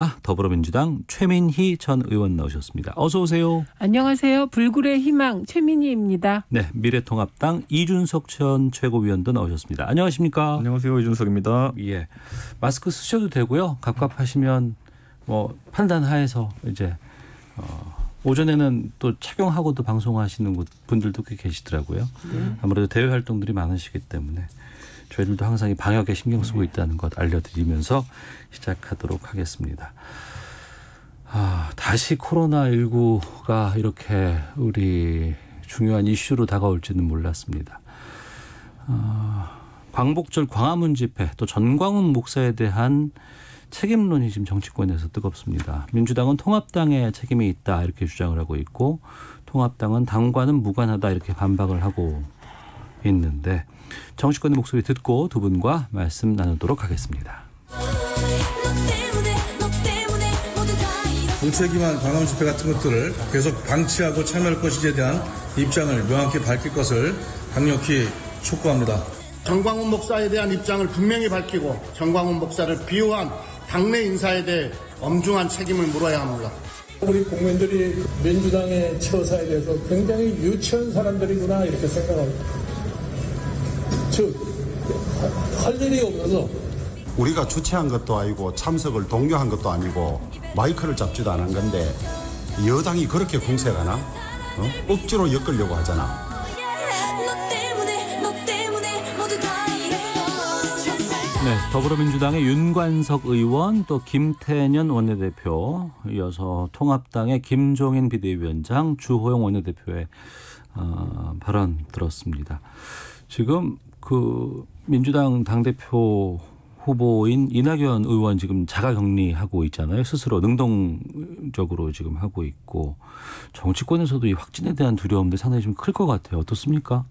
모셨습니다. 더불어민주당 최민희 전 의원 나오셨습니다. 어서 오세요. 안녕하세요. 불굴의 희망 최민희입니다. 네, 미래통합당 이준석 전 최고위원도 나오셨습니다. 안녕하십니까? 안녕하세요. 이준석입니다. 예, 마스크 쓰셔도 되고요. 갑갑하시면 판단하에서 이제 오전에는 또 착용하고도 방송하시는 분들도 꽤 계시더라고요. 아무래도 대외 활동들이 많으시기 때문에 저희들도 항상 이 방역에 신경 쓰고 있다는 것 알려드리면서 시작하도록 하겠습니다. 다시 코로나19가 이렇게 우리 중요한 이슈로 다가올지는 몰랐습니다. 광복절 광화문 집회 또 전광훈 목사에 대한 책임론이 지금 정치권에서 뜨겁습니다. 민주당은 통합당에 책임이 있다 이렇게 주장을 하고 있고 통합당은 당과는 무관하다 이렇게 반박을 하고 있는데 정치권의 목소리 듣고 두 분과 말씀 나누도록 하겠습니다. 공책임한 광화문 집회 같은 것들을 계속 방치하고 참여할 것인지에 대한 입장을 명확히 밝힐 것을 강력히 촉구합니다. 전광훈 목사에 대한 입장을 분명히 밝히고 전광훈 목사를 비호한 당내 인사에 대해 엄중한 책임을 물어야 합니다. 우리 국민들이 민주당의 처사에 대해서 굉장히 유치한 사람들이구나 이렇게 생각합니다. 즉, 할 일이 없어서 우리가 주최한 것도 아니고 참석을 독려한 것도 아니고 마이크를 잡지도 않은 건데 여당이 그렇게 공세하나? 억지로 엮으려고 하잖아. 네, 더불어민주당의 윤관석 의원 또 김태년 원내대표 이어서 통합당의 김종인 비대위원장 주호영 원내대표의 발언 들었습니다. 지금 그 민주당 당대표 후보인 이낙연 의원 지금 자가격리하고 있잖아요. 스스로 능동적으로 지금 하고 있고 정치권에서도 이 확진에 대한 두려움도 상당히 좀 클 것 같아요. 어떻습니까?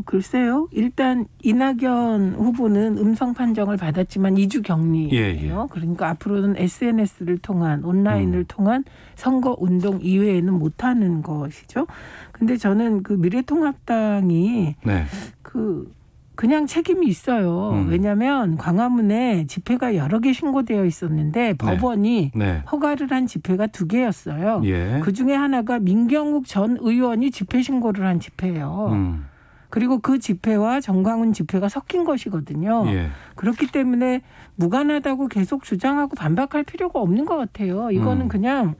글쎄요. 일단 이낙연 후보는 음성 판정을 받았지만 2주 격리예요. 그러니까 앞으로는 SNS를 통한 온라인을 통한 선거운동 이외에는 못하는 것이죠. 근데 저는 그 미래통합당이 그냥 책임이 있어요. 왜냐하면 광화문에 집회가 여러 개 신고되어 있었는데 법원이 허가를 한 집회가 2개였어요. 그중에 하나가 민경욱 전 의원이 집회 신고를 한 집회예요. 그리고 그 집회와 전광훈 집회가 섞인 것이거든요. 그렇기 때문에 무관하다고 계속 주장하고 반박할 필요가 없는 것 같아요. 이거는 그냥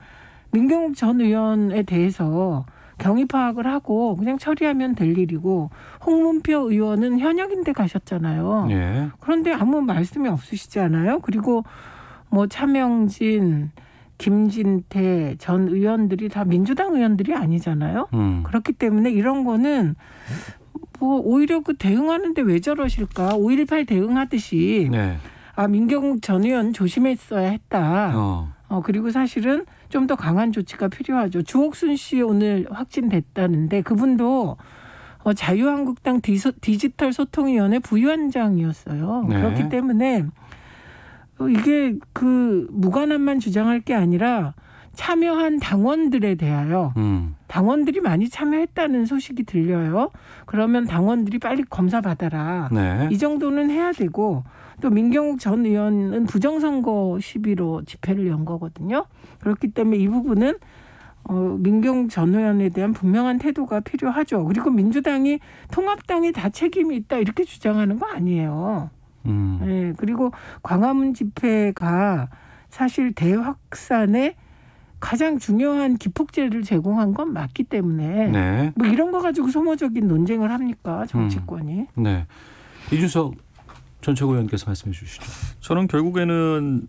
민경욱 전 의원에 대해서 경위 파악을 하고 그냥 처리하면 될 일이고 홍문표 의원은 현역인데 가셨잖아요. 그런데 아무 말씀이 없으시잖아요. 그리고 차명진, 김진태 전 의원들이 다 민주당 의원들이 아니잖아요. 그렇기 때문에 이런 거는 오히려 그 대응하는데 왜 저러실까? 5.18 대응하듯이 민경욱 전 의원 조심했어야 했다. 그리고 사실은 좀 더 강한 조치가 필요하죠. 주옥순 씨 오늘 확진됐다는데 그분도 자유한국당 디지털 소통위원회 부위원장이었어요. 그렇기 때문에 이게 그 무관함만 주장할 게 아니라 참여한 당원들에 대하여 당원들이 많이 참여했다는 소식이 들려요. 그러면 당원들이 빨리 검사 받아라. 이 정도는 해야 되고 또 민경욱 전 의원은 부정선거 시비로 집회를 연 거거든요. 그렇기 때문에 이 부분은 민경욱 전 의원에 대한 분명한 태도가 필요하죠. 그리고 민주당이 통합당에 다 책임이 있다 이렇게 주장하는 거 아니에요. 그리고 광화문 집회가 사실 대확산에 가장 중요한 기폭제를 제공한 건 맞기 때문에 이런 거 가지고 소모적인 논쟁을 합니까 정치권이? 이준석 전 최고위원께서 말씀해 주시죠. 저는 결국에는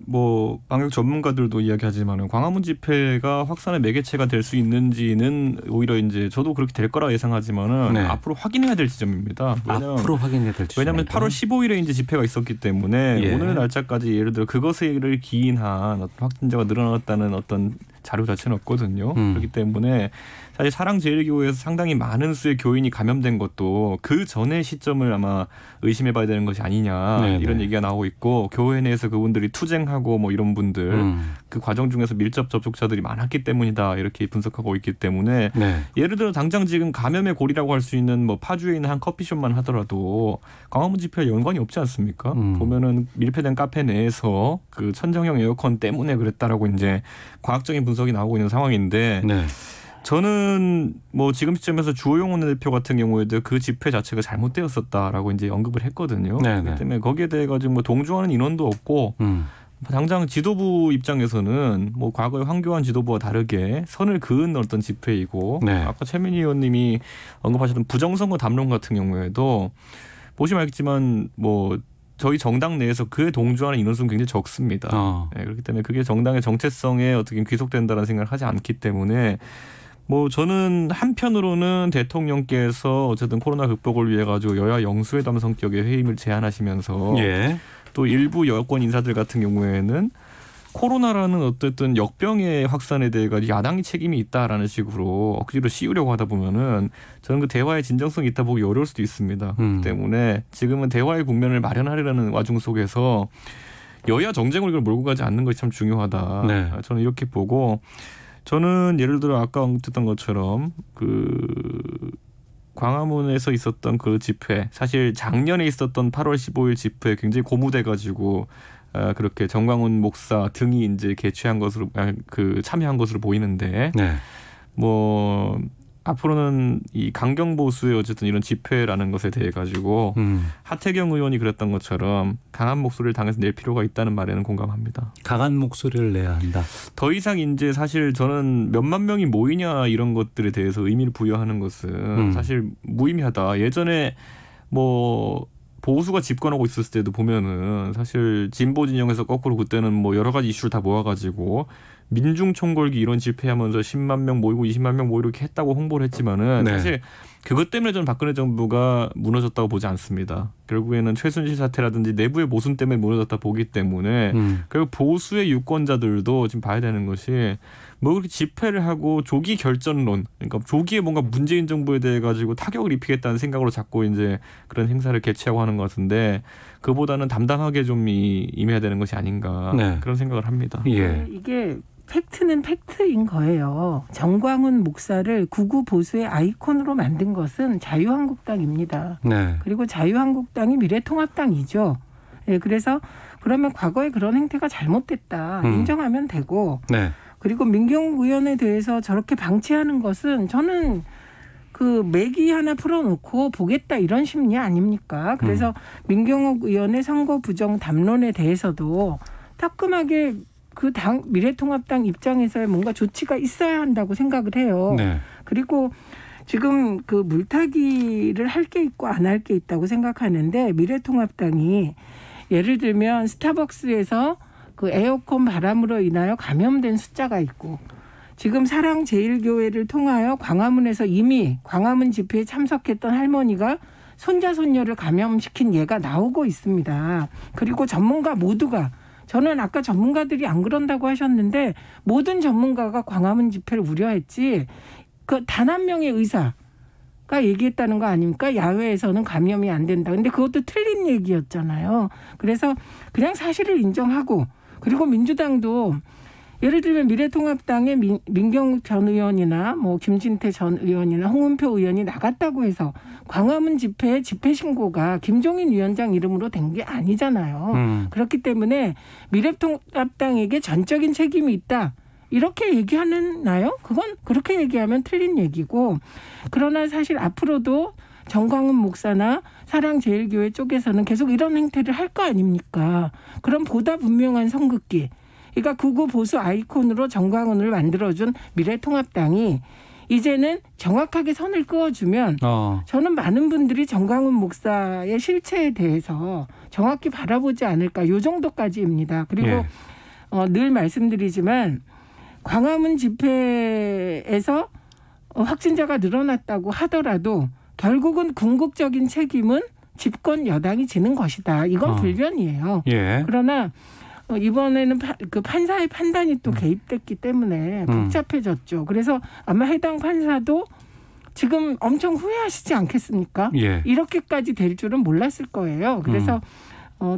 방역 전문가들도 이야기하지만 광화문 집회가 확산의 매개체가 될 수 있는지는 오히려 이제 저도 그렇게 될 거라 예상하지만은 앞으로 확인해야 될 지점입니다. 앞으로 확인해야 될 지점. 왜냐하면 8월 15일에 이제 집회가 있었기 때문에 오늘 날짜까지 예를 들어 그것을 기인한 어떤 확진자가 늘어났다는 어떤 자료 자체는 없거든요. 그렇기 때문에 사실 사랑제일교회에서 상당히 많은 수의 교인이 감염된 것도 그 전의 시점을 아마 의심해봐야 되는 것이 아니냐 네네. 이런 얘기가 나오고 있고 교회 내에서 그분들이 투쟁하고 뭐 이런 분들 그 과정 중에서 밀접 접촉자들이 많았기 때문이다 이렇게 분석하고 있기 때문에 네. 예를 들어 당장 지금 감염의 고리라고 할 수 있는 뭐 파주에 있는 한 커피숍만 하더라도 광화문 집회와 연관이 없지 않습니까? 보면은 밀폐된 카페 내에서 그 천정형 에어컨 때문에 그랬다라고 이제 과학적인 분석이 나오고 있는 상황인데. 네. 저는 뭐 지금 시점에서 주호영 원내대표 같은 경우에도 그 집회 자체가 잘못되었었다라고 이제 언급을 했거든요. 네네. 그렇기 때문에 거기에 대해 가지고 뭐 동조하는 인원도 없고 당장 지도부 입장에서는 뭐 과거의 황교안 지도부와 다르게 선을 그은 어떤 집회이고 네. 아까 최민희 의원님이 언급하셨던 부정선거 담론 같은 경우에도 보시면 알겠지만 뭐 저희 정당 내에서 그에 동조하는 인원수는 굉장히 적습니다. 네, 그렇기 때문에 그게 정당의 정체성에 어떻게 귀속된다는 생각을 하지 않기 때문에 뭐 저는 한편으로는 대통령께서 어쨌든 코로나 극복을 위해 가지고 여야 영수회담 성격의 회의를 제안하시면서 예. 또 일부 여권 인사들 같은 경우에는 코로나라는 어쨌든 역병의 확산에 대해 가지고 야당이 책임이 있다라는 식으로 억지로 씌우려고 하다 보면은 저는 그 대화의 진정성이 있다 보기 어려울 수도 있습니다. 때문에 지금은 대화의 국면을 마련하려는 와중 속에서 여야 정쟁을 이걸 몰고 가지 않는 것이 참 중요하다. 네. 저는 이렇게 보고 저는 예를 들어 아까 언급했던 것처럼 그 광화문에서 있었던 그 집회 사실 작년에 있었던 8월 15일 집회 굉장히 고무돼가지고 그렇게 정광훈 목사 등이 이제 개최한 것으로 그 참여한 것으로 보이는데 네. 뭐 앞으로는 이 강경 보수의 어쨌든 이런 집회라는 것에 대해 가지고 하태경 의원이 그랬던 것처럼 강한 목소리를 당해서 낼 필요가 있다는 말에는 공감합니다. 강한 목소리를 내야 한다. 더 이상 이제 사실 저는 몇만 명이 모이냐 이런 것들에 대해서 의미를 부여하는 것은 사실 무의미하다. 예전에 뭐 보수가 집권하고 있었을 때도 보면은 사실 진보 진영에서 거꾸로 그때는 뭐 여러 가지 이슈를 다 모아가지고 민중 총궐기 이런 집회하면서 10만 명 모이고 20만 명 모이고 이렇게 했다고 홍보를 했지만은 네. 사실 그것 때문에 저는 박근혜 정부가 무너졌다고 보지 않습니다. 결국에는 최순실 사태라든지 내부의 모순 때문에 무너졌다 보기 때문에 결국 보수의 유권자들도 지금 봐야 되는 것이 뭐 그렇게 집회를 하고 조기 결전론, 그러니까 조기에 뭔가 문재인 정부에 대해 가지고 타격을 입히겠다는 생각으로 자꾸 이제 그런 행사를 개최하고 하는 것 같은데 그보다는 담담하게 좀 임해야 되는 것이 아닌가 네. 그런 생각을 합니다. 예. 이게 팩트는 팩트인 거예요. 정광훈 목사를 극우 보수의 아이콘으로 만든 것은 자유한국당입니다. 네. 그리고 자유한국당이 미래통합당이죠. 네, 그래서 그러면 과거에 그런 행태가 잘못됐다 인정하면 되고 네. 그리고 민경욱 의원에 대해서 저렇게 방치하는 것은 저는 그 매기 하나 풀어놓고 보겠다 이런 심리 아닙니까? 그래서 민경욱 의원의 선거 부정 담론에 대해서도 따끔하게 그 당 미래통합당 입장에서의 뭔가 조치가 있어야 한다고 생각을 해요. 네. 그리고 지금 그 물타기를 할 게 있고 안 할 게 있다고 생각하는데 미래통합당이 예를 들면 스타벅스에서 그 에어컨 바람으로 인하여 감염된 숫자가 있고 지금 사랑제일교회를 통하여 광화문에서 이미 광화문 집회에 참석했던 할머니가 손자 손녀를 감염시킨 예가 나오고 있습니다. 그리고 전문가 모두가 저는 아까 전문가들이 안 그런다고 하셨는데 모든 전문가가 광화문 집회를 우려했지 그 단 한 명의 의사가 얘기했다는 거 아닙니까? 야외에서는 감염이 안 된다. 근데 그것도 틀린 얘기였잖아요. 그래서 그냥 사실을 인정하고 그리고 민주당도 예를 들면 미래통합당의 민경욱 전 의원이나 뭐 김진태 전 의원이나 홍은표 의원이 나갔다고 해서 광화문 집회 집회 신고가 김종인 위원장 이름으로 된 게 아니잖아요. 그렇기 때문에 미래통합당에게 전적인 책임이 있다. 이렇게 얘기하나요? 그건 그렇게 얘기하면 틀린 얘기고 그러나 사실 앞으로도 정광훈 목사나 사랑제일교회 쪽에서는 계속 이런 행태를 할 거 아닙니까? 그럼 보다 분명한 선긋기. 그러니까 극우 보수 아이콘으로 정광훈을 만들어준 미래통합당이 이제는 정확하게 선을 그어주면 저는 많은 분들이 정광훈 목사의 실체에 대해서 정확히 바라보지 않을까. 이 정도까지입니다. 그리고 예. 늘 말씀드리지만 광화문 집회에서 확진자가 늘어났다고 하더라도 결국은 궁극적인 책임은 집권 여당이 지는 것이다. 이건 불변이에요. 예. 그러나 이번에는 그 판사의 판단이 또 개입됐기 때문에 복잡해졌죠. 그래서 아마 해당 판사도 지금 엄청 후회하시지 않겠습니까? 예. 이렇게까지 될 줄은 몰랐을 거예요. 그래서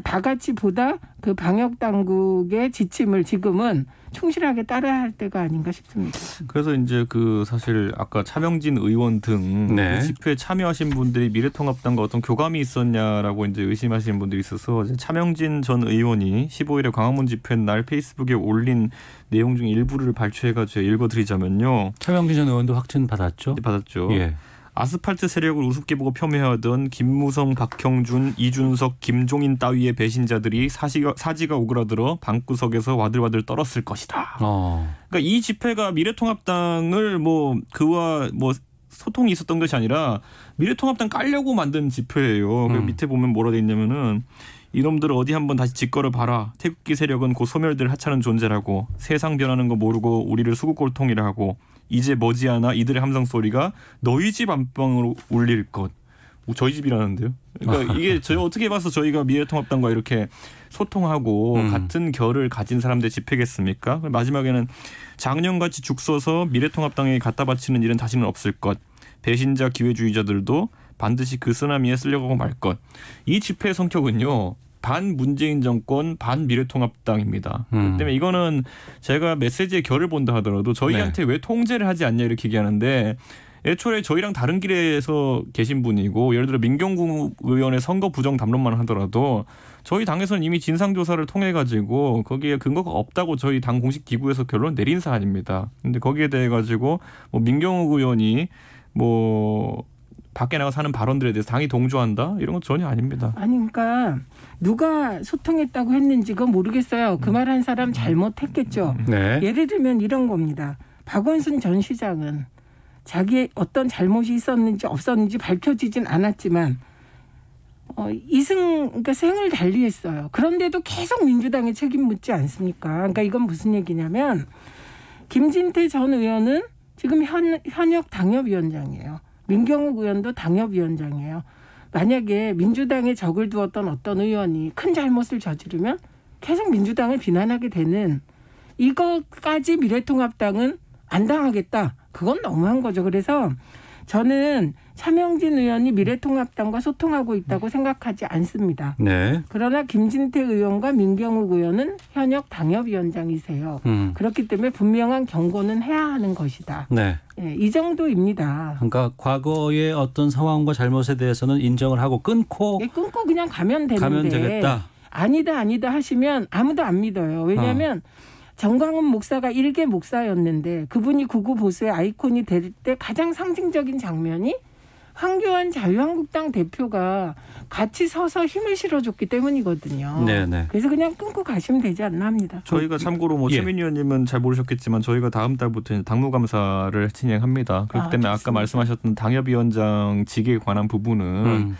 다 같이 보다 그 방역 당국의 지침을 지금은 충실하게 따라야 할 때가 아닌가 싶습니다. 그래서 이제 그 사실 아까 차명진 의원 등 네. 그 집회에 참여하신 분들이 미래통합당과 어떤 교감이 있었냐라고 이제 의심하시는 분들이 있어서 차명진 전 의원이 15일에 광화문 집회 날 페이스북에 올린 내용 중 일부를 발췌해가지고 읽어드리자면요. 차명진 전 의원도 확진 받았죠? 네, 받았죠. 예. 아스팔트 세력을 우습게 보고 폄훼하던 김무성, 박형준, 이준석, 김종인 따위의 배신자들이 사지가 오그라들어 방구석에서 와들와들 떨었을 것이다. 그러니까 이 집회가 미래통합당을 그와 소통이 있었던 것이 아니라 미래통합당 깔려고 만든 집회예요. 그 밑에 보면 뭐라 돼 있냐면은 이놈들 어디 한번 다시 짓거려 봐라. 태극기 세력은 곧 소멸될 하찮은 존재라고. 세상 변하는 거 모르고 우리를 수국골통이라 하고. 이제 머지않아 이들의 함성 소리가 너희 집 안방으로 울릴 것. 저희 집이라는데요. 그러니까 이게 저희 어떻게 봐서 저희가 미래통합당과 이렇게 소통하고 같은 결을 가진 사람들의 집회겠습니까? 마지막에는 작년같이 죽 써서 미래통합당에 갖다 바치는 일은 다시는 없을 것. 배신자 기회주의자들도 반드시 그 쓰나미에 쓸려가고 말 것. 이 집회의 성격은요. 반 문재인 정권, 반 미래통합당입니다. 그렇기 때문에 이거는 제가 메시지의 결을 본다 하더라도 저희한테 왜 통제를 하지 않냐 이렇게 얘기하는데 애초에 저희랑 다른 길에서 계신 분이고 예를 들어 민경국 의원의 선거 부정 담론만 하더라도 저희 당에서는 이미 진상조사를 통해 가지고 거기에 근거가 없다고 저희 당 공식 기구에서 결론 내린 사안입니다. 그런데 거기에 대해 가지고 민경국 의원이 밖에 나가 사는 발언들에 대해서 당이 동조한다? 이런 건 전혀 아닙니다. 아니 그러니까 누가 소통했다고 했는지 그건 모르겠어요. 그 말 한 사람 잘못했겠죠. 네. 예를 들면 이런 겁니다. 박원순 전 시장은 자기의 어떤 잘못이 있었는지 없었는지 밝혀지진 않았지만 그러니까 생을 달리했어요. 그런데도 계속 민주당에 책임 묻지 않습니까? 그러니까 이건 무슨 얘기냐면 김진태 전 의원은 지금 현역 당협위원장이에요. 민경욱 의원도 당협위원장이에요. 만약에 민주당에 적을 두었던 어떤 의원이 큰 잘못을 저지르면 계속 민주당을 비난하게 되는 이것까지 미래통합당은 안 당하겠다. 그건 너무한 거죠. 그래서 저는 차명진 의원이 미래통합당과 소통하고 있다고 생각하지 않습니다. 네. 그러나 김진태 의원과 민경욱 의원은 현역 당협위원장이세요. 그렇기 때문에 분명한 경고는 해야 하는 것이다. 네. 네, 이 정도입니다. 그러니까 과거의 어떤 상황과 잘못에 대해서는 인정을 하고 끊고 그냥 가면 되는데 가면 되겠다. 아니다 하시면 아무도 안 믿어요. 왜냐하면 정광훈 목사가 일개 목사였는데 그분이 구구 보수의 아이콘이 될 때 가장 상징적인 장면이 황교안 자유한국당 대표가 같이 서서 힘을 실어줬기 때문이거든요. 네네. 그래서 그냥 끊고 가시면 되지 않나 합니다. 저희가 참고로 최민희 의원님은 잘 모르셨겠지만 저희가 다음 달부터 당무감사를 진행합니다. 그렇기 때문에 아까 말씀하셨던 당협위원장직에 관한 부분은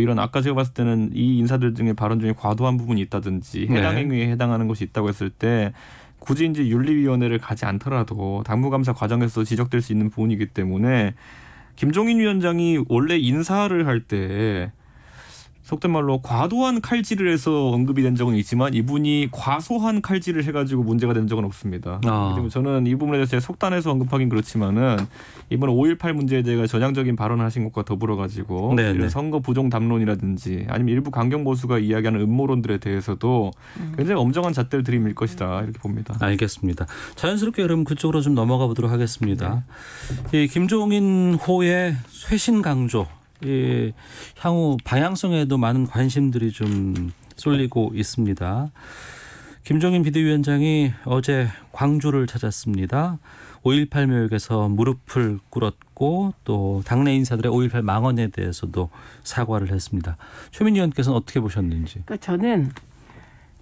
이런 아까 제가 봤을 때는 이 인사들 중에 발언 중에 과도한 부분이 있다든지 해당 행위에 해당하는 것이 있다고 했을 때 굳이 이제 윤리위원회를 가지 않더라도 당무감사 과정에서 지적될 수 있는 부분이기 때문에 김종인 위원장이 원래 인사를 할 때 속된 말로 과도한 칼질을 해서 언급이 된 적은 있지만 이분이 과소한 칼질을 해가지고 문제가 된 적은 없습니다. 저는 이 부분에 대해서 속단해서 언급하긴 그렇지만은 이번 5.18 문제에 대해 전향적인 발언을 하신 것과 더불어가지고 선거 부정 담론이라든지 아니면 일부 강경 보수가 이야기하는 음모론들에 대해서도 굉장히 엄정한 잣대를 들이밀 것이다 이렇게 봅니다. 알겠습니다. 자연스럽게 그럼 그쪽으로 좀 넘어가 보도록 하겠습니다. 이 김종인 호의 쇄신 강조. 향후 방향성에도 많은 관심들이 좀 쏠리고 있습니다. 김종인 비대위원장이 어제 광주를 찾았습니다. 5.18 묘역에서 무릎을 꿇었고 또 당내 인사들의 5.18 망언에 대해서도 사과를 했습니다. 최민희 의원께서는 어떻게 보셨는지. 그러니까 저는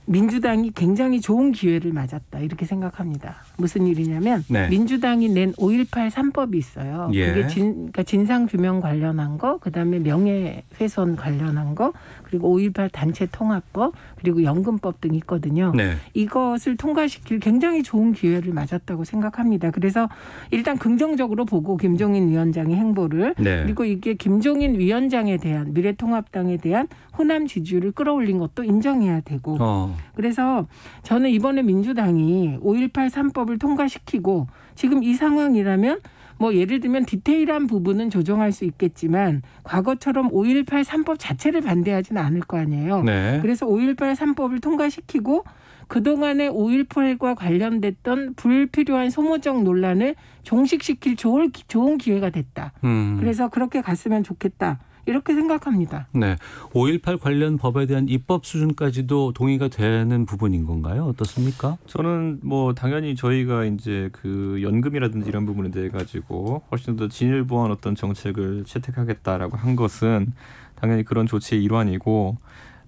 민주당이 굉장히 좋은 기회를 맞았다 이렇게 생각합니다. 무슨 일이냐면 민주당이 낸 5.18 3법이 있어요. 그게 그러니까 진상규명 관련한 거, 그다음에 명예훼손 관련한 거, 그리고 5.18 단체 통합법, 그리고 연금법 등이 있거든요. 이것을 통과시킬 굉장히 좋은 기회를 맞았다고 생각합니다. 그래서 일단 긍정적으로 보고 김종인 위원장의 행보를 그리고 이게 김종인 위원장에 대한 미래통합당에 대한 호남 지지율을 끌어올린 것도 인정해야 되고 그래서 저는 이번에 민주당이 5.18 3법을 통과시키고 지금 이 상황이라면 뭐 예를 들면 디테일한 부분은 조정할 수 있겠지만 과거처럼 5.18 3법 자체를 반대하지는 않을 거 아니에요. 네. 그래서 5.18 3법을 통과시키고 그동안의 5.18과 관련됐던 불필요한 소모적 논란을 종식시킬 좋은 기회가 됐다. 그래서 그렇게 갔으면 좋겠다. 이렇게 생각합니다. 네, 5.18 관련 법에 대한 입법 수준까지도 동의가 되는 부분인 건가요? 어떻습니까? 저는 뭐 당연히 저희가 이제 그 연금이라든지 이런 부분에 대해 가지고 훨씬 더 진일보한 어떤 정책을 채택하겠다라고 한 것은 당연히 그런 조치의 일환이고,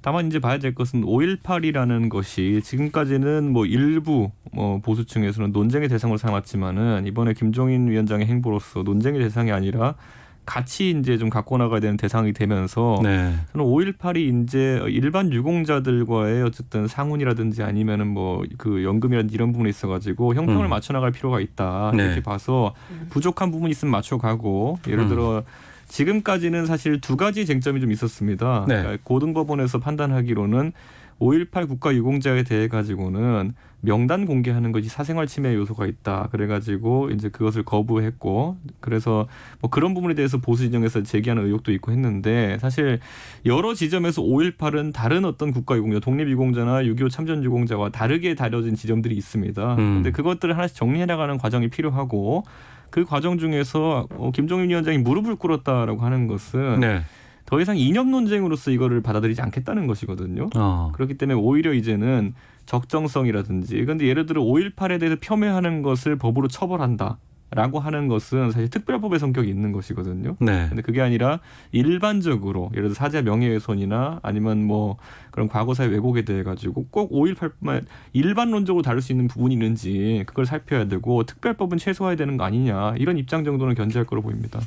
다만 이제 봐야 될 것은 5.18이라는 것이 지금까지는 뭐 일부 보수층에서는 논쟁의 대상으로 삼았지만은 이번에 김종인 위원장의 행보로서 논쟁의 대상이 아니라 같이 이제 좀 갖고 나가야 되는 대상이 되면서 네. 저는 5.18이 이제 일반 유공자들과의 어쨌든 상훈이라든지 아니면은 뭐 그 연금이라든지 이런 부분에 있어가지고 형평을 맞춰 나갈 필요가 있다 이렇게 네. 봐서 부족한 부분이 있으면 맞춰가고 예를 들어. 지금까지는 사실 두 가지 쟁점이 좀 있었습니다. 네. 그러니까 고등법원에서 판단하기로는 5.18 국가유공자에 대해 가지고는 명단 공개하는 것이 사생활 침해 요소가 있다. 그래가지고 이제 그것을 거부했고, 그래서 뭐 그런 부분에 대해서 보수 진영에서 제기하는 의혹도 있고 했는데, 사실 여러 지점에서 5.18은 다른 어떤 국가유공자, 독립유공자나 6.25 참전유공자와 다르게 다뤄진 지점들이 있습니다. 그런데 그것들을 하나씩 정리해 나가는 과정이 필요하고, 그 과정 중에서 김종인 위원장이 무릎을 꿇었다라고 하는 것은 네. 더 이상 이념 논쟁으로서 이거를 받아들이지 않겠다는 것이거든요. 그렇기 때문에 오히려 이제는 적정성이라든지, 그런데 예를 들어 5.18에 대해서 폄훼하는 것을 법으로 처벌한다라고 하는 것은 사실 특별법의 성격이 있는 것이거든요. 그런데 네. 그게 아니라 일반적으로 예를 들어 사자 명예훼손이나 아니면 뭐 그런 과거사의 왜곡에 대해 가지고 꼭 5.18만 일반론적으로 다룰 수 있는 부분이 있는지 그걸 살펴야 되고, 특별법은 최소화해야 되는 거 아니냐, 이런 입장 정도는 견지할 거로 보입니다.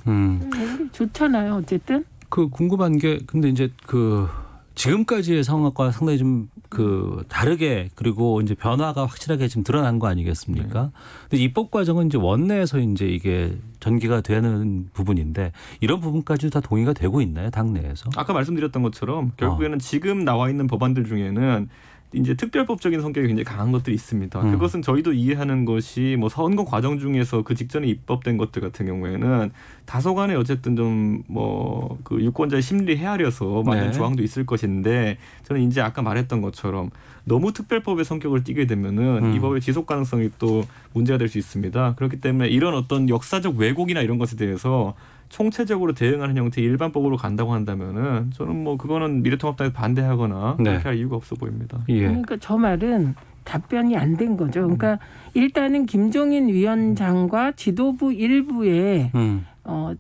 좋잖아요. 어쨌든. 그 궁금한 게 근데 이제 그 지금까지의 상황과 상당히 좀 그 다르게, 그리고 이제 변화가 확실하게 지금 드러난 거 아니겠습니까? 네. 근데 입법 과정은 이제 원내에서 이제 이게 전개가 되는 부분인데 이런 부분까지도 다 동의가 되고 있나요, 당내에서? 아까 말씀드렸던 것처럼 결국에는 지금 나와 있는 법안들 중에는 이제 특별법적인 성격이 굉장히 강한 것들이 있습니다. 그것은 저희도 이해하는 것이 뭐 선거 과정 중에서 그 직전에 입법된 것들 같은 경우에는 다소간에 어쨌든 좀 뭐 그 유권자의 심리를 헤아려서 만든 네. 조항도 있을 것인데, 저는 이제 아까 말했던 것처럼 너무 특별법의 성격을 띠게 되면은 이 법의 지속 가능성이 또 문제가 될 수 있습니다. 그렇기 때문에 이런 어떤 역사적 왜곡이나 이런 것에 대해서 총체적으로 대응하는 형태의 일반법으로 간다고 한다면은 저는 뭐 그거는 미래통합당에서 반대하거나 네. 그렇게 할 이유가 없어 보입니다. 예. 그러니까 저 말은 답변이 안 된 거죠. 그러니까 일단은 김종인 위원장과 지도부 일부의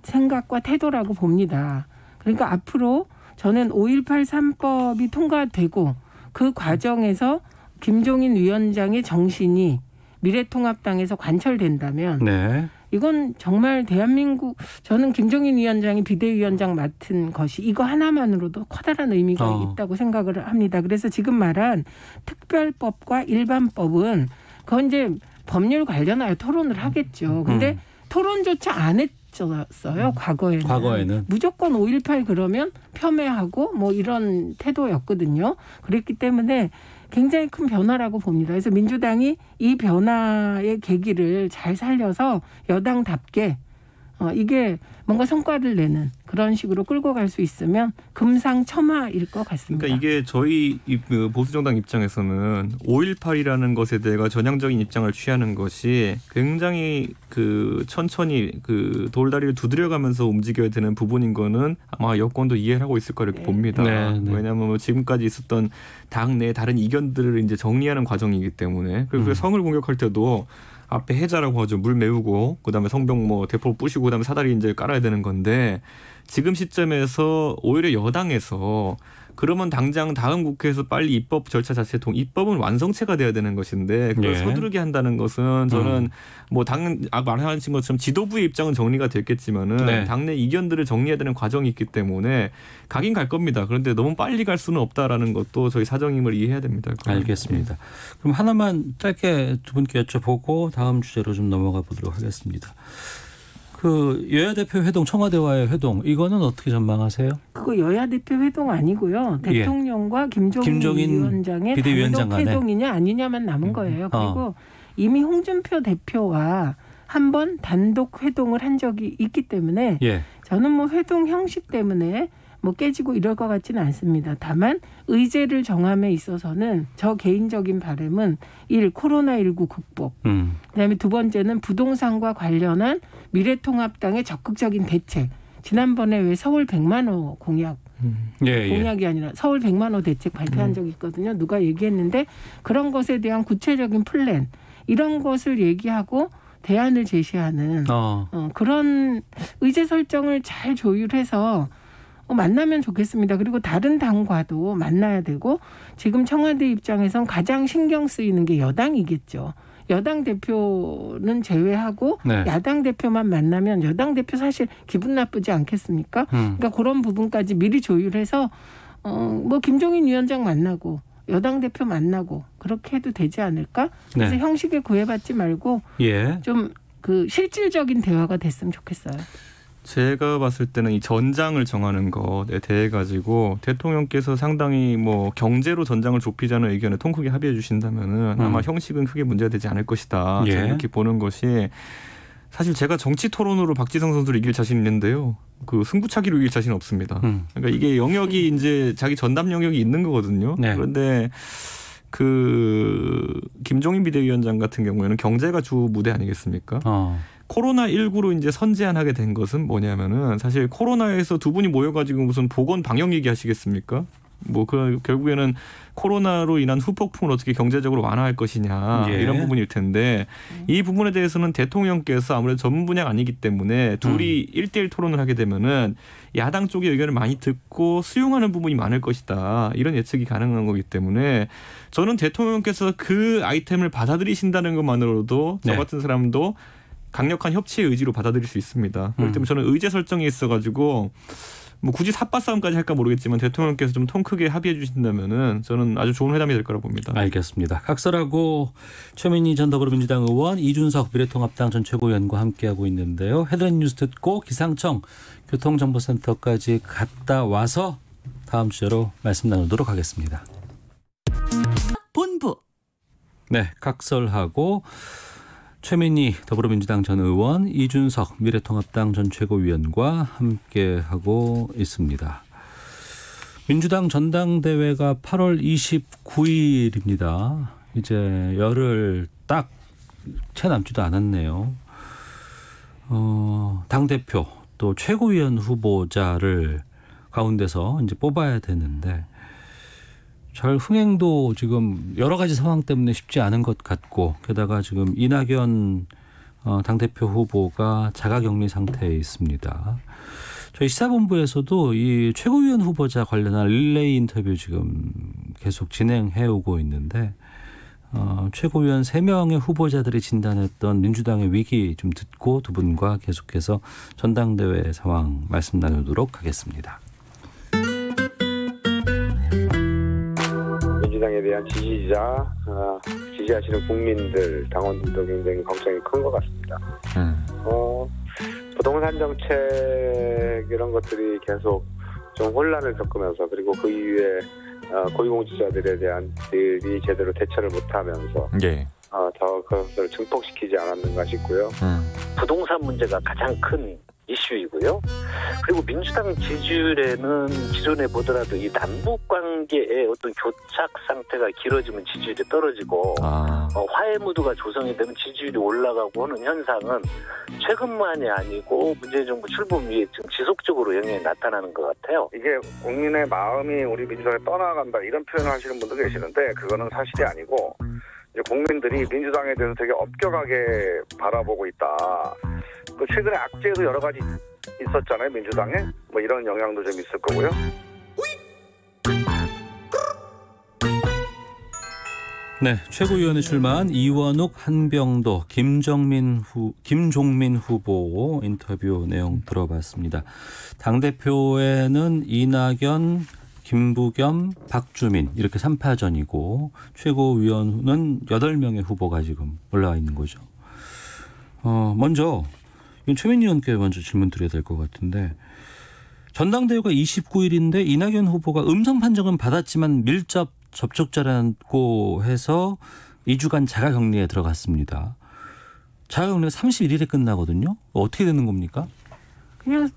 생각과 태도라고 봅니다. 그러니까 앞으로 저는 5.18 3법이 통과되고 그 과정에서 김종인 위원장의 정신이 미래통합당에서 관철된다면 네. 이건 정말 대한민국, 저는 김종인 위원장이 비대위원장 맡은 것이 이거 하나만으로도 커다란 의미가 있다고 생각을 합니다. 그래서 지금 말한 특별법과 일반법은 그건 이제 법률 관련하여 토론을 하겠죠. 근데 토론조차 안 했었어요. 과거에는. 무조건 5.18 그러면 폄훼하고 뭐 이런 태도였거든요. 그랬기 때문에 굉장히 큰 변화라고 봅니다. 그래서 민주당이 이 변화의 계기를 잘 살려서 여당답게 이게 뭔가 성과를 내는 그런 식으로 끌고 갈 수 있으면 금상첨화일 것 같습니다. 그러니까 이게 저희 보수정당 입장에서는 5.18이라는 것에 대해 전향적인 입장을 취하는 것이 굉장히 그 천천히 그 돌다리를 두드려가면서 움직여야 되는 부분인 거는 아마 여권도 이해를 하고 있을 거라고 봅니다. 네. 왜냐하면 지금까지 있었던 당내 다른 이견들을 이제 정리하는 과정이기 때문에, 그리고 성을 공격할 때도 앞에 해자라고 하죠. 물 메우고 그다음에 성병 뭐 대포 부시고 그다음에 사다리 이제 깔아야 되는 건데, 지금 시점에서 오히려 여당에서 그러면 당장 다음 국회에서 빨리 입법 절차 자체 입법은 완성체가 돼야 되는 것인데 그걸 서두르게 한다는 것은 저는 뭐 말하신 것처럼 지도부의 입장은 정리가 됐겠지만은 네. 당내 이견들을 정리해야 되는 과정이 있기 때문에 가긴 갈 겁니다. 그런데 너무 빨리 갈 수는 없다라는 것도 저희 사정임을 이해해야 됩니다. 알겠습니다. 그럼 하나만 짧게 두 분께 여쭤보고 다음 주제로 좀 넘어가 보도록 하겠습니다. 그 여야 대표 회동, 청와대와의 회동, 이거는 어떻게 전망하세요? 그거 여야 대표 회동 아니고요. 대통령과 김종인 위원장의 단독 회동이냐 아니냐만 남은 거예요. 그리고 이미 홍준표 대표와 한 번 단독 회동을 한 적이 있기 때문에 저는 뭐 회동 형식 때문에 뭐 깨지고 이럴 것 같지는 않습니다. 다만 의제를 정함에 있어서는 저 개인적인 바람은 1. 코로나19 극복, 그다음에 두 번째는 부동산과 관련한 미래통합당의 적극적인 대책. 지난번에 왜 서울 100만 호 공약, 공약이 아니라 서울 100만 호 대책 발표한 적이 있거든요. 누가 얘기했는데 그런 것에 대한 구체적인 플랜, 이런 것을 얘기하고 대안을 제시하는 그런 의제 설정을 잘 조율해서 만나면 좋겠습니다. 그리고 다른 당과도 만나야 되고, 지금 청와대 입장에선 가장 신경 쓰이는 게 여당이겠죠. 여당 대표는 제외하고 야당 대표만 만나면 여당 대표 사실 기분 나쁘지 않겠습니까? 그러니까 그런 부분까지 미리 조율해서 뭐 김종인 위원장 만나고 여당 대표 만나고 그렇게 해도 되지 않을까? 그래서 형식에 구애받지 말고 좀 그 실질적인 대화가 됐으면 좋겠어요. 제가 봤을 때는 이 전장을 정하는 것에 대해 가지고 대통령께서 상당히 뭐 경제로 전장을 좁히자는 의견에 통 크게 합의해 주신다면은 아마 형식은 크게 문제가 되지 않을 것이다. 저는 이렇게 보는 것이, 사실 제가 정치 토론으로 박지성 선수를 이길 자신 있는데요. 그 승부차기로 이길 자신 없습니다. 그러니까 이게 영역이 이제 자기 전담 영역이 있는 거거든요. 그런데 그 김종인 비대위원장 같은 경우에는 경제가 주 무대 아니겠습니까? 코로나19로 이제 선제안하게 된 것은 뭐냐면은, 사실 코로나에서 두 분이 모여가지고 무슨 보건 방역 얘기하시겠습니까? 뭐 결국에는 코로나로 인한 후폭풍을 어떻게 경제적으로 완화할 것이냐 이런 부분일 텐데, 이 부분에 대해서는 대통령께서 아무래도 전문 분야가 아니기 때문에 둘이 1대1 토론을 하게 되면은 야당 쪽의 의견을 많이 듣고 수용하는 부분이 많을 것이다, 이런 예측이 가능한 거기 때문에 저는 대통령께서 그 아이템을 받아들이신다는 것만으로도 저 같은 사람도 강력한 협치의 의지로 받아들일 수 있습니다. 그렇기 때문에 저는 의제 설정이 있어가지고 뭐 굳이 삿바 싸움까지 할까 모르겠지만 대통령께서 좀 통 크게 합의해 주신다면은 저는 아주 좋은 회담이 될 거라고 봅니다. 알겠습니다. 각설하고 최민희 전 더불어민주당 의원, 이준석 미래통합당 전 최고위원과 함께하고 있는데요. 헤드라인 뉴스 듣고 기상청 교통정보센터까지 갔다 와서 다음 주제로 말씀 나누도록 하겠습니다. 본부. 네, 각설하고 최민희 더불어민주당 전 의원, 이준석 미래통합당 전 최고위원과 함께하고 있습니다. 민주당 전당대회가 8월 29일입니다. 이제 열흘 딱 채 남지도 않았네요. 당대표 또 최고위원 후보자를 가운데서 이제 뽑아야 되는데, 잘 흥행도 지금 여러 가지 상황 때문에 쉽지 않은 것 같고, 게다가 지금 이낙연 당대표 후보가 자가격리 상태에 있습니다. 저희 시사본부에서도 이 최고위원 후보자 관련한 릴레이 인터뷰 지금 계속 진행해 오고 있는데, 최고위원 3명의 후보자들이 진단했던 민주당의 위기 좀 듣고 두 분과 계속해서 전당대회 상황 말씀 나누도록 하겠습니다. 민주당에 대한 지지자, 지지하시는 국민들, 당원들도 굉장히 걱정이 큰 것 같습니다. 부동산 정책 이런 것들이 계속 좀 혼란을 겪으면서, 그리고 그 이후에 고위공직자들에 대한 들이 제대로 대처를 못하면서 더 그것을 증폭시키지 않았는가 싶고요. 부동산 문제가 가장 큰 이슈이고요. 그리고 민주당 지지율에는 기존에 보더라도 이 남북 관계의 어떤 교착 상태가 길어지면 지지율이 떨어지고 화해 무드가 조성이 되면 지지율이 올라가고 하는 현상은 최근만이 아니고 문재인 정부 출범 이후에 지금 지속적으로 영향이 나타나는 것 같아요. 이게 국민의 마음이 우리 민주당에 떠나간다 이런 표현을 하시는 분도 계시는데, 그거는 사실이 아니고 이제 국민들이 민주당에 대해서 되게 엄격하게 바라보고 있다. 그 최근에 악재도 여러 가지 있었잖아요, 민주당에. 뭐 이런 영향도 좀 있을 거고요. 네, 최고위원에 출마한 이원욱, 한병도, 김종민 후보 인터뷰 내용 들어봤습니다. 당대표에는 이낙연, 김부겸, 박주민 이렇게 3파전이고, 최고위원은 8명의 후보가 지금 올라와 있는 거죠. 먼저 최민희 의원께 먼저 질문 드려야 될 것 같은데 전당대회가 29일인데 이낙연 후보가 음성 판정은 받았지만 밀접 접촉자라고 해서 2주간 자가격리에 들어갔습니다. 자가격리가 31일에 끝나거든요. 어떻게 되는 겁니까? 그냥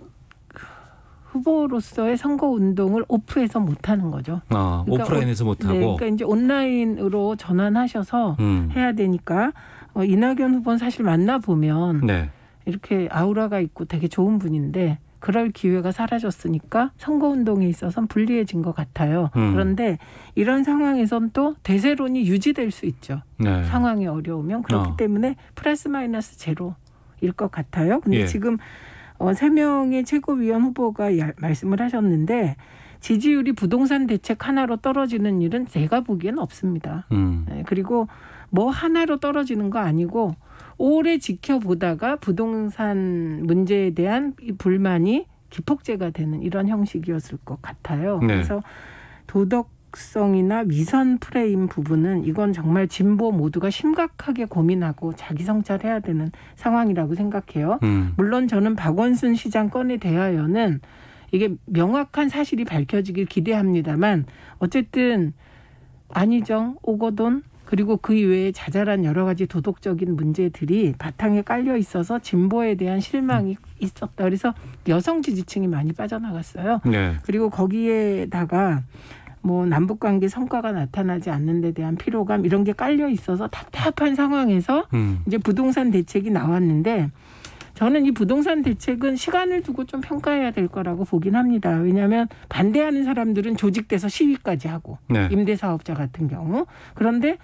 후보로서의 선거운동을 오프해서 못하는 거죠. 그러니까 오프라인에서 못하고. 네, 그러니까 이제 온라인으로 전환하셔서 해야 되니까 이낙연 후보는 사실 만나보면 네. 이렇게 아우라가 있고 되게 좋은 분인데 그럴 기회가 사라졌으니까 선거운동에 있어서는 불리해진 것 같아요. 그런데 이런 상황에선 또 대세론이 유지될 수 있죠. 네. 상황이 어려우면. 그렇기 때문에 플러스 마이너스 제로일 것 같아요. 근데 지금 3명의 최고위원 후보가 말씀을 하셨는데 지지율이 부동산 대책 하나로 떨어지는 일은 제가 보기에는 없습니다. 네, 그리고 뭐 하나로 떨어지는 거 아니고 오래 지켜보다가 부동산 문제에 대한 불만이 기폭제가 되는 이런 형식이었을 것 같아요. 네. 그래서 도덕성이나 위선 프레임 부분은 이건 정말 진보 모두가 심각하게 고민하고 자기 성찰해야 되는 상황이라고 생각해요. 물론 저는 박원순 시장 건에 대하여는 이게 명확한 사실이 밝혀지길 기대합니다만 어쨌든 안희정, 오거돈 그리고 그 이외에 자잘한 여러 가지 도덕적인 문제들이 바탕에 깔려 있어서 진보에 대한 실망이 있었다. 그래서 여성 지지층이 많이 빠져나갔어요. 네. 그리고 거기에다가 뭐 남북관계 성과가 나타나지 않는 데 대한 피로감 이런 게 깔려 있어서 답답한 상황에서 이제 부동산 대책이 나왔는데 저는 이 부동산 대책은 시간을 두고 좀 평가해야 될 거라고 보긴 합니다. 왜냐하면 반대하는 사람들은 조직돼서 시위까지 하고 네. 임대사업자 같은 경우. 그런데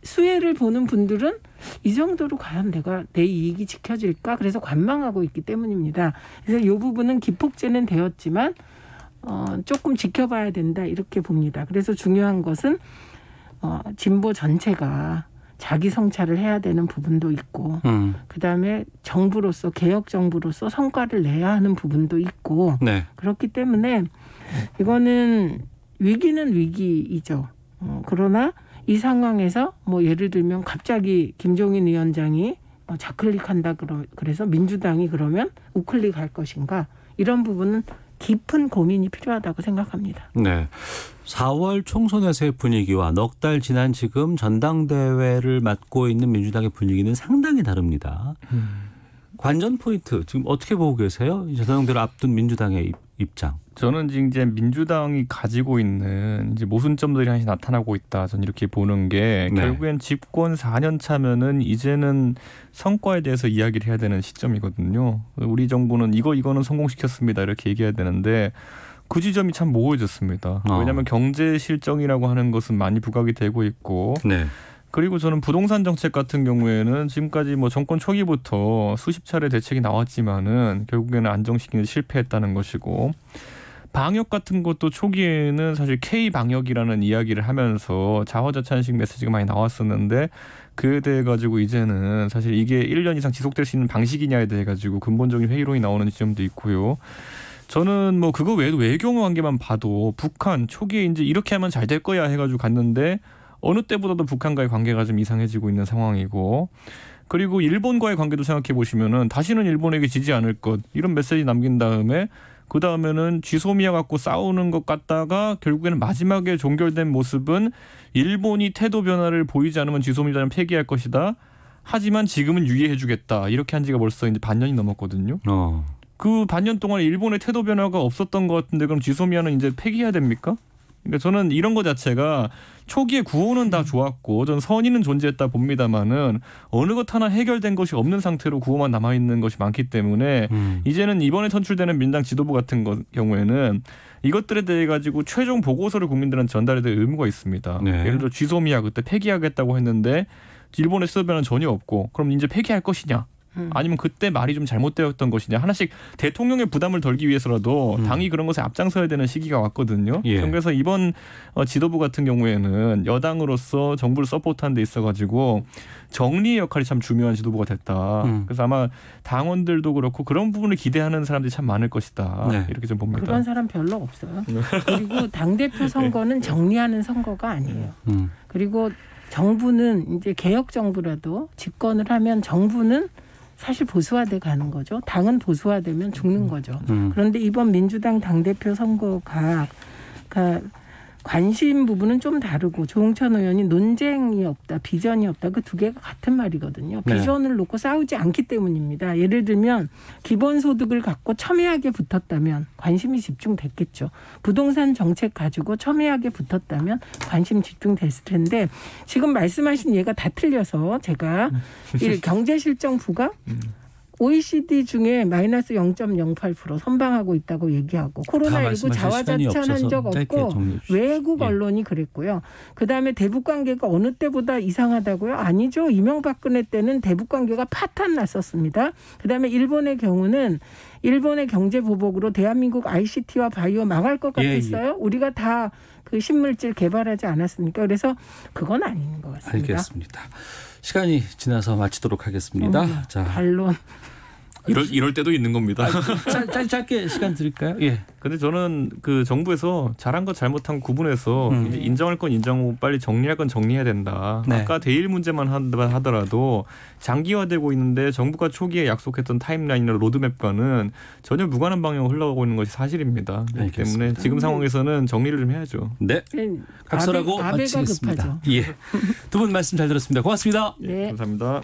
수혜를 보는 분들은 이 정도로 과연 내 이익이 지켜질까? 그래서 관망하고 있기 때문입니다. 그래서 이 부분은 기폭제는 되었지만 조금 지켜봐야 된다 이렇게 봅니다. 그래서 중요한 것은 진보 전체가 자기 성찰을 해야 되는 부분도 있고 그다음에 정부로서 개혁 정부로서 성과를 내야 하는 부분도 있고 네. 그렇기 때문에 이거는 위기는 위기이죠. 그러나 이 상황에서 뭐 예를 들면 갑자기 김종인 위원장이 좌클릭한다 그래서 민주당이 그러면 우클릭할 것인가 이런 부분은 깊은 고민이 필요하다고 생각합니다. 네. 4월 총선에서의 분위기와 넉 달 지난 지금 전당대회를 맡고 있는 민주당의 분위기는 상당히 다릅니다. 관전 포인트 지금 어떻게 보고 계세요? 전당대회를 앞둔 민주당의 입장. 저는 이제 민주당이 가지고 있는 이제 모순점들이 하나씩 나타나고 있다. 저는 이렇게 보는 게 네. 결국엔 집권 4년 차면은 이제는 성과에 대해서 이야기를 해야 되는 시점이거든요. 우리 정부는 이거는 성공시켰습니다. 이렇게 얘기해야 되는데 그 지점이 참 모호해졌습니다. 왜냐하면 경제 실정이라고 하는 것은 많이 부각이 되고 있고 네. 그리고 저는 부동산 정책 같은 경우에는 지금까지 뭐 정권 초기부터 수십 차례 대책이 나왔지만은 결국에는 안정시키는 데 실패했다는 것이고 방역 같은 것도 초기에는 사실 K-방역이라는 이야기를 하면서 자화자찬식 메시지가 많이 나왔었는데 그에 대해 가지고 이제는 사실 이게 1년 이상 지속될 수 있는 방식이냐에 대해 가지고 근본적인 회의론이 나오는 지점도 있고요. 저는 뭐 그거 외에도 외교 관계만 봐도 북한 초기에 이제 이렇게 하면 잘 될 거야 해가지고 갔는데 어느 때보다도 북한과의 관계가 좀 이상해지고 있는 상황이고 그리고 일본과의 관계도 생각해 보시면은 다시는 일본에게 지지 않을 것 이런 메시지 남긴 다음에 그 다음에는 쥐소미아 갖고 싸우는 것 같다가 결국에는 마지막에 종결된 모습은 일본이 태도 변화를 보이지 않으면 쥐소미아는 폐기할 것이다. 하지만 지금은 유예해주겠다. 이렇게 한 지가 벌써 이제 반년이 넘었거든요. 그 반년 동안 일본의 태도 변화가 없었던 것 같은데 그럼 쥐소미아는 이제 폐기해야 됩니까? 그러니까 저는 이런 것 자체가 초기에 구호는 다 좋았고 전 선의는 존재했다 봅니다만은 어느 것 하나 해결된 것이 없는 상태로 구호만 남아있는 것이 많기 때문에 이제는 이번에 선출되는 민당 지도부 같은 경우에는 이것들에 대해 가지고 최종 보고서를 국민들한테 전달해야 될 의무가 있습니다. 네. 예를 들어 쥐소미아 그때 폐기하겠다고 했는데 일본의 수도변은 전혀 없고 그럼 이제 폐기할 것이냐. 아니면 그때 말이 좀 잘못되었던 것이냐. 하나씩 대통령의 부담을 덜기 위해서라도 당이 그런 것에 앞장서야 되는 시기가 왔거든요. 예. 그래서 이번 지도부 같은 경우에는 여당으로서 정부를 서포트하는 데 있어가지고 정리의 역할이 참 중요한 지도부가 됐다. 그래서 아마 당원들도 그렇고 그런 부분을 기대하는 사람들이 참 많을 것이다. 네. 이렇게 좀 봅니다. 그런 사람 별로 없어요. 그리고 당대표 선거는 정리하는 선거가 아니에요. 그리고 정부는 이제 개혁 정부라도 집권을 하면 정부는 사실 보수화돼 가는 거죠. 당은 보수화되면 죽는 거죠. 그런데 이번 민주당 당대표 선거가 관심 부분은 좀 다르고 조홍천 의원이 논쟁이 없다, 비전이 없다. 그 두 개가 같은 말이거든요. 비전을 놓고 싸우지 않기 때문입니다. 예를 들면 기본소득을 갖고 첨예하게 붙었다면 관심이 집중됐겠죠. 부동산 정책 가지고 첨예하게 붙었다면 관심 집중됐을 텐데 지금 말씀하신 예가 다 틀려서 제가 경제실정부가 OECD 중에 마이너스 0.08% 선방하고 있다고 얘기하고 코로나19 자화자찬한 적 없고 외국 언론이 그랬고요. 그다음에 대북관계가 어느 때보다 이상하다고요? 아니죠. 이명박근혜 때는 대북관계가 파탄 났었습니다. 그다음에 일본의 경우는 일본의 경제보복으로 대한민국 ICT와 바이오 망할 것 같았어요. 우리가 다 그 신물질 개발하지 않았습니까? 그래서 그건 아닌 것 같습니다. 알겠습니다. 시간이 지나서 마치도록 하겠습니다. 자, 반론. 이럴 때도 있는 겁니다. 짧게 시간 드릴까요? 예. 근데 저는 그 정부에서 잘한 것 잘못한 구분해서 이제 인정할 건 인정하고 빨리 정리할 건 정리해야 된다. 네. 아까 대일 문제만 하더라도 장기화되고 있는데 정부가 초기에 약속했던 타임라인이나 로드맵과는 전혀 무관한 방향으로 흘러가고 있는 것이 사실입니다. 그렇기 때문에 지금 상황에서는 정리를 좀 해야죠. 네. 각설하고 마치겠습니다. 예. 두 분 말씀 잘 들었습니다. 고맙습니다. 네. 감사합니다.